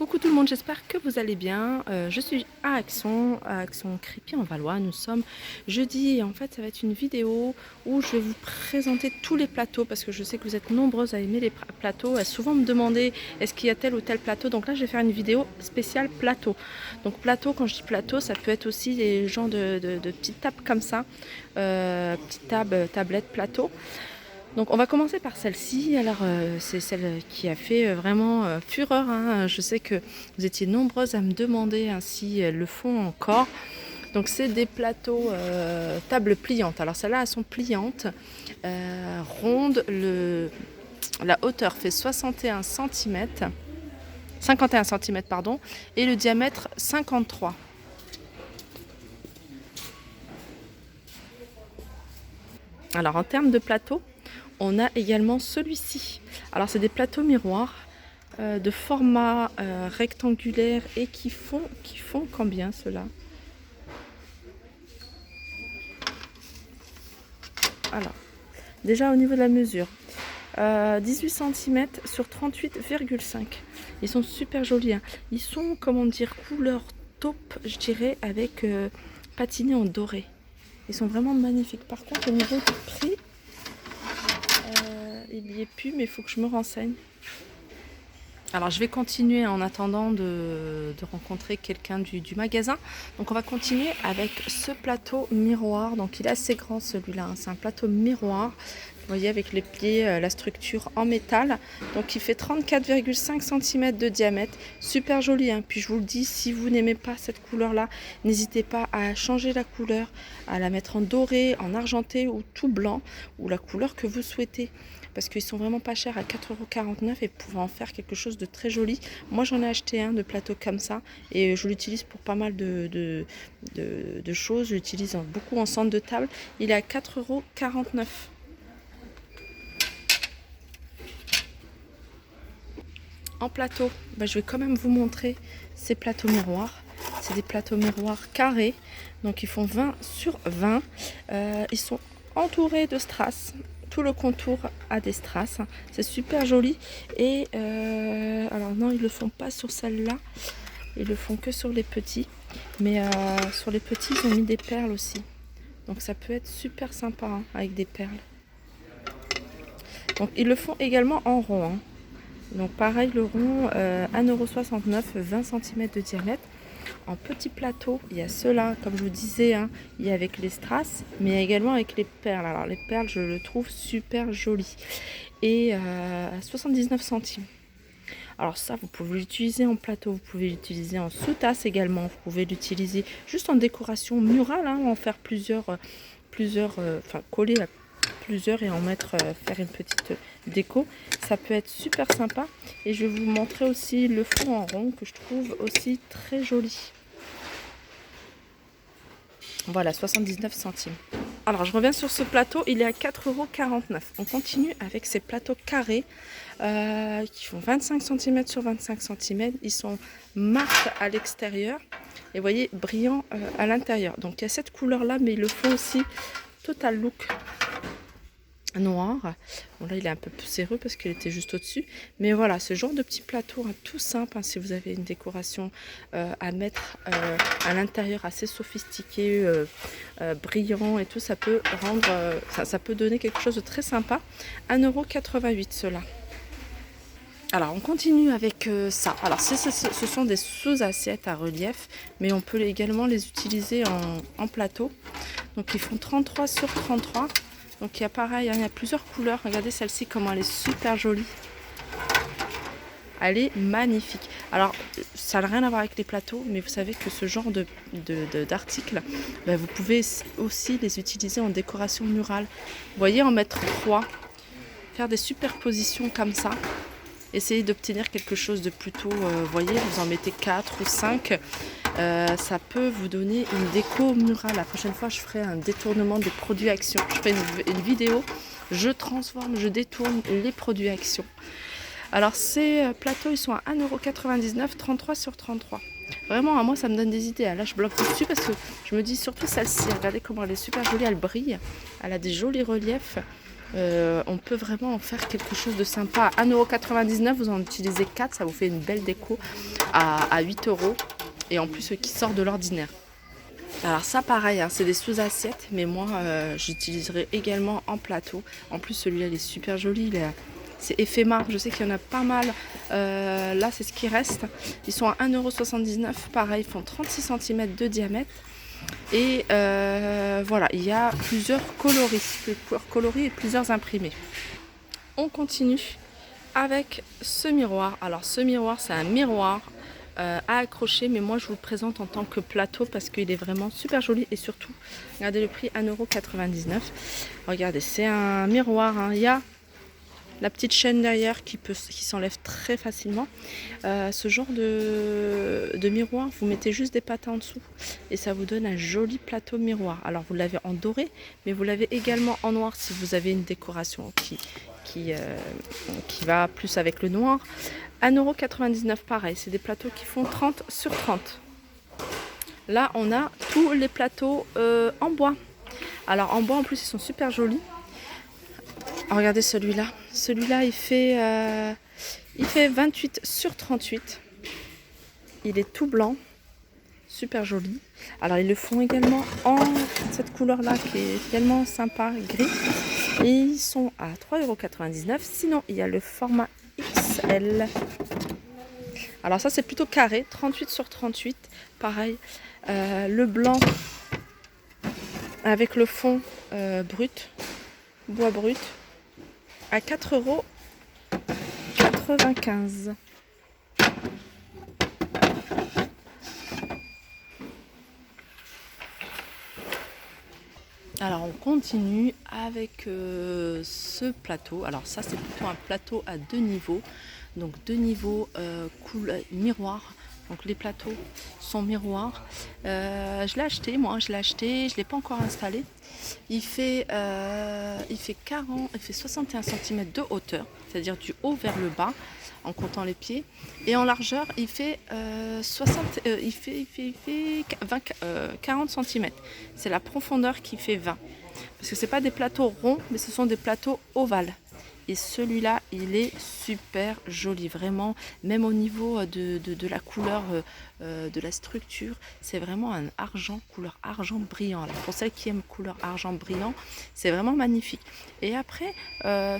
Coucou tout le monde, j'espère que vous allez bien. Je suis à Action Crépy en Valois. Nous sommes jeudi et en fait ça va être une vidéo où je vais vous présenter tous les plateaux parce que je sais que vous êtes nombreuses à aimer les plateaux, à souvent me demander est-ce qu'il y a tel ou tel plateau. Donc là je vais faire une vidéo spéciale plateau. Donc plateau, quand je dis plateau, ça peut être aussi des genres de petites tables comme ça, petites tables, tablettes, plateau. Donc on va commencer par celle-ci. Alors c'est celle qui a fait vraiment fureur, hein. Je sais que vous étiez nombreuses à me demander si elles le font encore. Donc c'est des plateaux tables pliantes. Alors celles-là elles sont pliantes, rondes. La hauteur fait 61 cm, 51 cm pardon, et le diamètre 53. Alors en termes de plateau, on a également celui-ci. Alors c'est des plateaux miroirs de format rectangulaire et qui font combien ceux-là? Alors déjà au niveau de la mesure, 18 cm sur 38,5. Ils sont super jolis, hein. Ils sont, comment dire, couleur taupe, je dirais, avec patiné en doré. Ils sont vraiment magnifiques. Par contre, au niveau du prix, il n'y est plus, mais il faut que je me renseigne. Alors je vais continuer en attendant de rencontrer quelqu'un du magasin. Donc on va continuer avec ce plateau miroir. Donc il est assez grand celui-là, hein. C'est un plateau miroir. Vous voyez, avec les pieds, la structure en métal. Donc il fait 34,5 cm de diamètre. Super joli, hein. Puis je vous le dis, si vous n'aimez pas cette couleur-là, n'hésitez pas à changer la couleur, à la mettre en doré, en argenté ou tout blanc, ou la couleur que vous souhaitez. Parce qu'ils sont vraiment pas chers, à 4,49 € et pouvez en faire quelque chose de très joli. Moi j'en ai acheté un de plateau comme ça et je l'utilise pour pas mal de choses. Je l'utilise beaucoup en centre de table. Il est à 4,49 €. En plateau, je vais quand même vous montrer ces plateaux miroirs. C'est des plateaux miroirs carrés, donc ils font 20 sur 20. Ils sont entourés de strass. Tout le contour a des strass. C'est super joli. Et alors non, ils le font pas sur celle-là. Ils le font que sur les petits. Mais sur les petits, ils ont mis des perles aussi. Donc ça peut être super sympa, hein, avec des perles. Donc ils le font également en rond, hein. Donc pareil, le rond, 1,69 €, 20 cm de diamètre. En petit plateau, il y a ceux-là, comme je vous disais, hein, il y a avec les strass, mais également avec les perles. Alors les perles, je le trouve super joli. Et à 79 centimes. Alors ça, vous pouvez l'utiliser en plateau, vous pouvez l'utiliser en sous-tasse également. Vous pouvez l'utiliser juste en décoration murale, hein, en faire plusieurs, coller à plusieurs et en mettre, faire une petite déco. Ça peut être super sympa. Et je vais vous montrer aussi le fond en rond que je trouve aussi très joli. Voilà, 79 centimes. Alors je reviens sur ce plateau, il est à 4,49 €. On continue avec ces plateaux carrés qui font 25 cm sur 25 cm. Ils sont mat à l'extérieur et vous voyez, brillant à l'intérieur. Donc il y a cette couleur là, mais ils le font aussi total look noir. Bon là il est un peu poussiéreux parce qu'il était juste au-dessus, mais voilà, ce genre de petit plateau, hein, tout simple, hein, si vous avez une décoration à mettre à l'intérieur assez sophistiqué, brillant et tout, ça peut rendre ça peut donner quelque chose de très sympa. 1,88 € cela. Alors on continue avec ça. Alors ce sont des sous-assiettes à relief, mais on peut également les utiliser en plateau. Donc ils font 33 sur 33. Donc il y a pareil, hein, il y a plusieurs couleurs. Regardez celle-ci, comment elle est super jolie. Elle est magnifique. Alors ça n'a rien à voir avec les plateaux, mais vous savez que ce genre d'articles, vous pouvez aussi les utiliser en décoration murale. Vous voyez, en mettre 3, faire des superpositions comme ça. Essayez d'obtenir quelque chose de plutôt, vous voyez, vous en mettez 4 ou 5. Ça peut vous donner une déco murale. La prochaine fois, je ferai un détournement des produits Action. Je ferai une vidéo, je transforme, je détourne les produits Action. Alors ces plateaux, ils sont à 1,99 €, 33 sur 33. Vraiment, à moi, ça me donne des idées. Là, je bloque dessus parce que je me dis, surtout celle-ci, regardez comment elle est super jolie, elle brille. Elle a des jolis reliefs. On peut vraiment en faire quelque chose de sympa. À 1,99 €, vous en utilisez 4, ça vous fait une belle déco à 8 €. Et en plus, qui sort de l'ordinaire. Alors ça pareil, hein, c'est des sous-assiettes, mais moi j'utiliserai également en plateau. En plus celui-là il est super joli, c'est effet marque, je sais qu'il y en a pas mal. Là c'est ce qui reste. Ils sont à 1,79 €, pareil, ils font 36 cm de diamètre. Et voilà, il y a plusieurs coloris et plusieurs imprimés. On continue avec ce miroir. Alors ce miroir, c'est un miroir à accrocher, mais moi je vous le présente en tant que plateau parce qu'il est vraiment super joli. Et surtout, regardez le prix, 1,99 €. Regardez, c'est un miroir, hein. Il y a la petite chaîne derrière qui s'enlève très facilement. Ce genre de miroir, vous mettez juste des patins en dessous et ça vous donne un joli plateau miroir. Alors vous l'avez en doré, mais vous l'avez également en noir si vous avez une décoration qui va plus avec le noir. 1,99 € pareil, c'est des plateaux qui font 30 sur 30. Là on a tous les plateaux en bois. Alors en bois en plus ils sont super jolis. Regardez celui-là. Celui-là il fait 28 sur 38. Il est tout blanc. Super joli. Alors ils le font également en cette couleur-là qui est tellement sympa, gris. Et ils sont à 3,99 €. Sinon il y a le format XL. Alors ça c'est plutôt carré, 38 sur 38. Pareil, le blanc avec le fond brut, bois brut, à 4,95 €. Alors on continue avec ce plateau. Alors ça c'est plutôt un plateau à 2 niveaux. Donc 2 niveaux miroir. Donc les plateaux sont miroirs. Je l'ai acheté, je l'ai pas encore installé. Il fait 61 cm de hauteur, c'est-à-dire du haut vers le bas en comptant les pieds. Et en largeur, il fait 40 cm. C'est la profondeur qui fait 20. Parce que c'est pas des plateaux ronds, mais ce sont des plateaux ovales. Et celui-là, il est super joli, vraiment, même au niveau de la couleur, de la structure, c'est vraiment un argent, couleur argent brillant. Alors, pour celles qui aiment couleur argent brillant, c'est vraiment magnifique. Et après,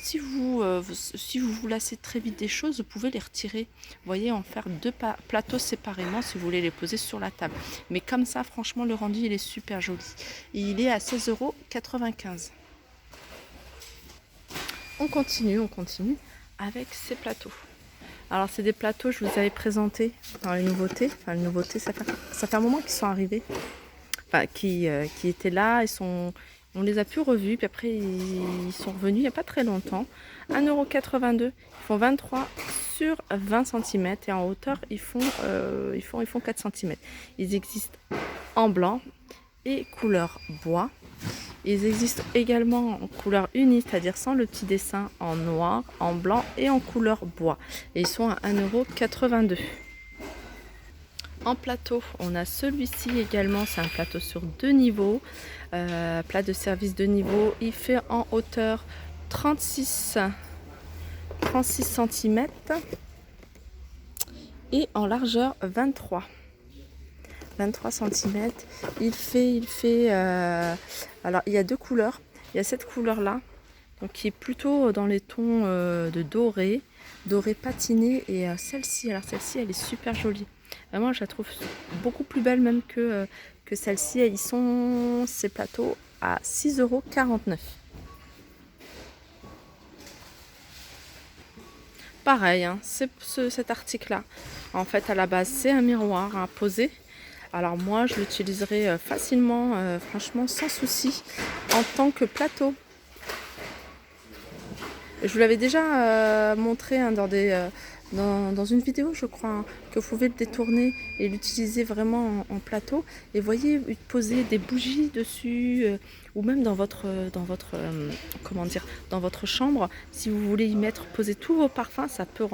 si vous vous lassez très vite des choses, vous pouvez les retirer. Vous voyez, en faire 2 plateaux séparément si vous voulez les poser sur la table. Mais comme ça, franchement, le rendu, il est super joli. Et il est à 16,95 €. On continue avec ces plateaux. Alors c'est des plateaux, je vous avais présenté dans les nouveautés. Enfin les nouveautés, ça fait un moment qu'ils sont arrivés. Enfin qui étaient là, on les a plus revus, puis après ils sont revenus il n'y a pas très longtemps. 1,82 €, ils font 23 sur 20 cm et en hauteur ils font 4 cm. Ils existent en blanc et couleur bois. Ils existent également en couleur unie, c'est-à-dire sans le petit dessin, en noir, en blanc et en couleur bois. Et ils sont à 1,82 €. En plateau, on a celui-ci également, c'est un plateau sur 2 niveaux. Plat de service 2 niveaux. Il fait en hauteur 36 cm et en largeur 23 cm. Alors il y a 2 couleurs. Il y a cette couleur là, donc qui est plutôt dans les tons de doré patiné, et celle-ci. Alors celle-ci elle est super jolie. Vraiment je la trouve beaucoup plus belle même que celle-ci. Ils sont ces plateaux à 6,49 €. Pareil, hein, cet article là, en fait à la base c'est un miroir à poser. Alors moi je l'utiliserai facilement, franchement sans souci, en tant que plateau. Je vous l'avais déjà montré hein, dans une vidéo je crois, hein, que vous pouvez le détourner et l'utiliser vraiment en plateau. Et voyez, poser des bougies dessus, ou même dans votre chambre, si vous voulez y poser tous vos parfums, ça peut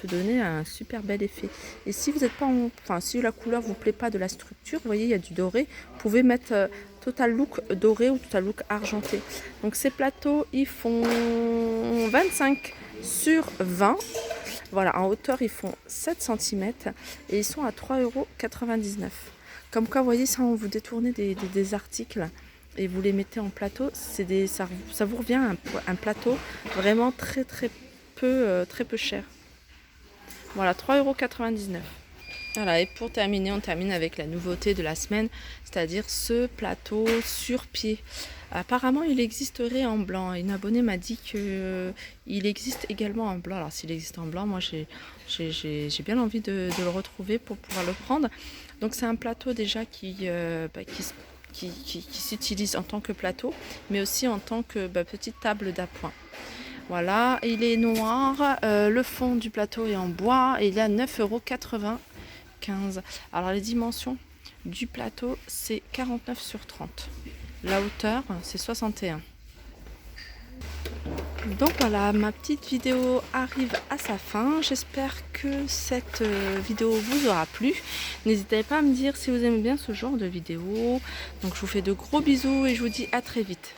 donner un super bel effet. Et si vous n'êtes pas si la couleur vous plaît pas de la structure, vous voyez il y a du doré, vous pouvez mettre Total Look doré ou Total Look argenté. Donc ces plateaux, ils font 25 sur 20. Voilà, en hauteur, ils font 7 cm et ils sont à 3,99 €. Comme quoi, vous voyez, ça, vous détournez des articles et vous les mettez en plateau, ça vous revient un plateau vraiment très peu cher. Voilà, 3,99 €. Voilà, et pour terminer, on termine avec la nouveauté de la semaine, c'est-à-dire ce plateau sur pied. Apparemment, il existerait en blanc. Une abonnée m'a dit qu'il existe également en blanc. Alors, s'il existe en blanc, moi, j'ai bien envie de le retrouver pour pouvoir le prendre. Donc, c'est un plateau déjà qui s'utilise en tant que plateau, mais aussi en tant que petite table d'appoint. Voilà, il est noir, le fond du plateau est en bois et il est à 9,95 €. Alors les dimensions du plateau, c'est 49 sur 30. La hauteur, c'est 61. Donc voilà, ma petite vidéo arrive à sa fin. J'espère que cette vidéo vous aura plu. N'hésitez pas à me dire si vous aimez bien ce genre de vidéo. Donc je vous fais de gros bisous et je vous dis à très vite.